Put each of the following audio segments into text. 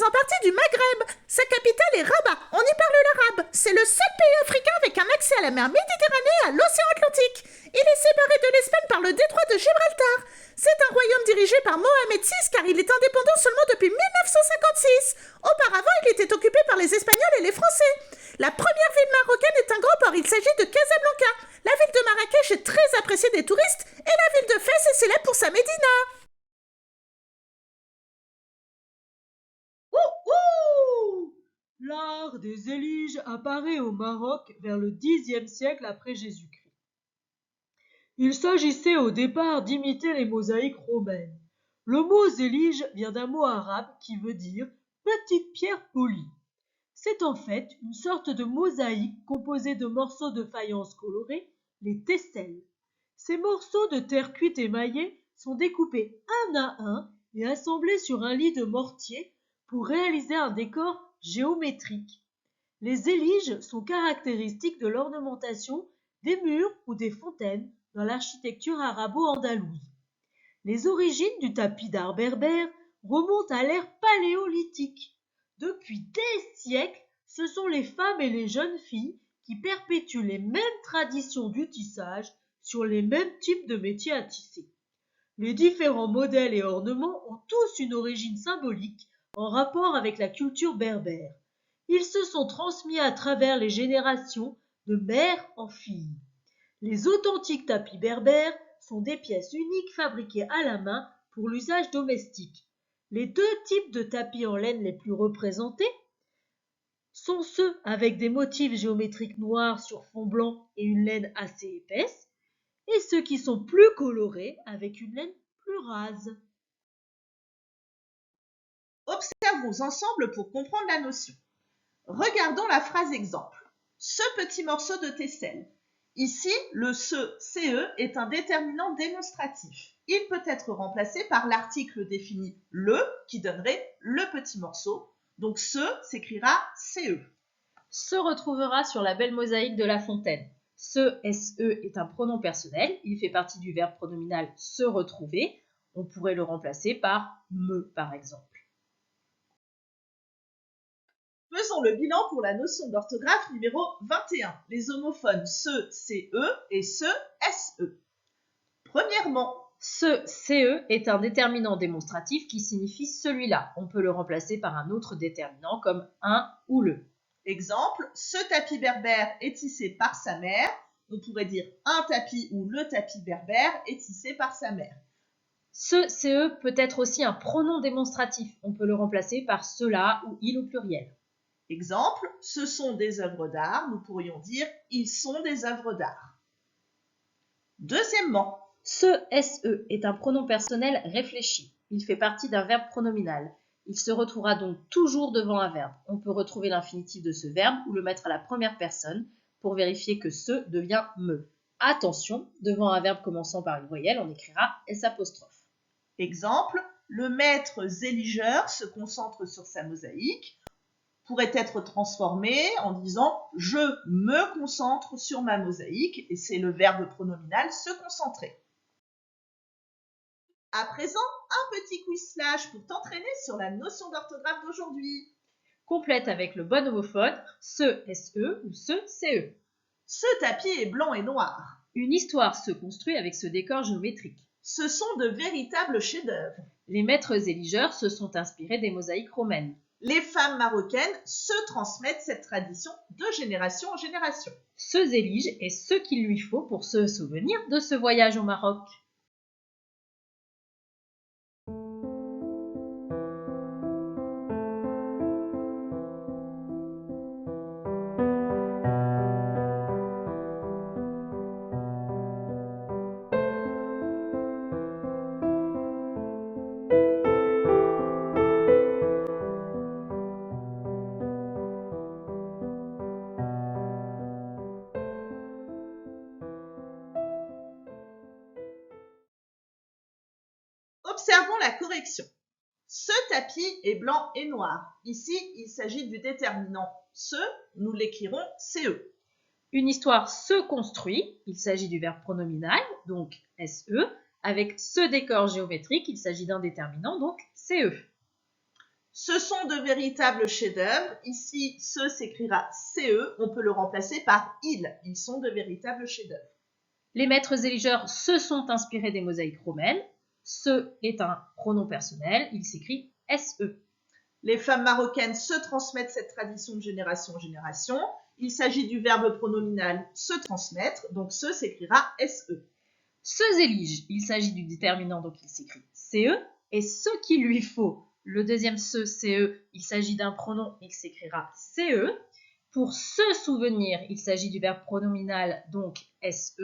faisant partie du Maghreb. Sa capitale est Rabat. On y parle l'arabe. C'est le seul pays africain avec un accès à la mer Méditerranée et à l'océan Atlantique. Il est séparé de l'Espagne par le détroit de Gibraltar. C'est un royaume dirigé par Mohamed VI car il est indépendant seulement depuis 1956. Auparavant, il était occupé par les Espagnols et les Français. La première ville marocaine est un grand port. Il s'agit de Casablanca. La ville de Marrakech est très appréciée des touristes et la ville de Fès est célèbre pour sa médina. Ouh! L'art des éliges apparaît au Maroc vers le Xe siècle après Jésus-Christ. Il s'agissait au départ d'imiter les mosaïques romaines. Le mot zélige vient d'un mot arabe qui veut dire petite pierre polie. C'est en fait une sorte de mosaïque composée de morceaux de faïence colorés, les tesselles. Ces morceaux de terre cuite émaillée sont découpés un à un et assemblés sur un lit de mortier pour réaliser un décor géométrique. Les éliges sont caractéristiques de l'ornementation des murs ou des fontaines dans l'architecture arabo-andalouse. Les origines du tapis d'art berbère remontent à l'ère paléolithique. Depuis des siècles, ce sont les femmes et les jeunes filles qui perpétuent les mêmes traditions du tissage sur les mêmes types de métiers à tisser. Les différents modèles et ornements ont tous une origine symbolique en rapport avec la culture berbère. Ils se sont transmis à travers les générations de mère en fille. Les authentiques tapis berbères sont des pièces uniques fabriquées à la main pour l'usage domestique. Les deux types de tapis en laine les plus représentés sont ceux avec des motifs géométriques noirs sur fond blanc et une laine assez épaisse, et ceux qui sont plus colorés avec une laine plus rase. Observons ensemble pour comprendre la notion. Regardons la phrase exemple. Ce petit morceau de tesselle. Ici, le CE est un déterminant démonstratif. Il peut être remplacé par l'article défini le qui donnerait le petit morceau. Donc ce s'écrira CE. Se retrouvera sur la belle mosaïque de La Fontaine. Ce SE est un pronom personnel, il fait partie du verbe pronominal se retrouver. On pourrait le remplacer par me par exemple. Faisons le bilan pour la notion d'orthographe numéro 21, les homophones se, CE et se, SE. Premièrement, ce CE est un déterminant démonstratif qui signifie celui-là. On peut le remplacer par un autre déterminant comme un ou le. Exemple, ce tapis berbère est tissé par sa mère. On pourrait dire un tapis ou le tapis berbère est tissé par sa mère. Ce CE peut être aussi un pronom démonstratif. On peut le remplacer par cela ou il au pluriel. Exemple, ce sont des œuvres d'art. Nous pourrions dire ils sont des œuvres d'art. Deuxièmement, ce SE est un pronom personnel réfléchi. Il fait partie d'un verbe pronominal. Il se retrouvera donc toujours devant un verbe. On peut retrouver l'infinitif de ce verbe ou le mettre à la première personne pour vérifier que ce devient me. Attention, devant un verbe commençant par une voyelle, on écrira S'. Exemple, le maître zéligeur se concentre sur sa mosaïque. Pourrait être transformé en disant « je me concentre sur ma mosaïque » et c'est le verbe pronominal « se concentrer ». À présent, un petit quiz flash pour t'entraîner sur la notion d'orthographe d'aujourd'hui. Complète avec le bon homophone, ce SE ou ce CE. Ce tapis est blanc et noir. Une histoire se construit avec ce décor géométrique. Ce sont de véritables chefs-d'œuvre. Les maîtres éligeurs se sont inspirés des mosaïques romaines. Les femmes marocaines se transmettent cette tradition de génération en génération. Ce zélige est ce qu'il lui faut pour se souvenir de ce voyage au Maroc. Observons la correction. Ce tapis est blanc et noir. Ici, il s'agit du déterminant ce, nous l'écrirons CE. Une histoire se construit, il s'agit du verbe pronominal, donc SE, avec ce décor géométrique, il s'agit d'un déterminant, donc CE. Ce sont de véritables chefs-d'œuvre. Ici, ce s'écrira CE. On peut le remplacer par ils. Ils sont de véritables chefs-d'œuvre. Les maîtres éligeurs se sont inspirés des mosaïques romaines. Ce est un pronom personnel. Il s'écrit SE. Les femmes marocaines se transmettent cette tradition de génération en génération. Il s'agit du verbe pronominal se transmettre, donc ce s'écrira SE. Ceux éligent, il s'agit du déterminant, donc il s'écrit CE. Et ce qu'il lui faut, le deuxième ce, CE, il s'agit d'un pronom, il s'écrira CE. Pour se souvenir, il s'agit du verbe pronominal, donc SE.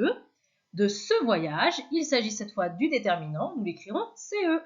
De ce voyage, il s'agit cette fois du déterminant, nous l'écrirons CE.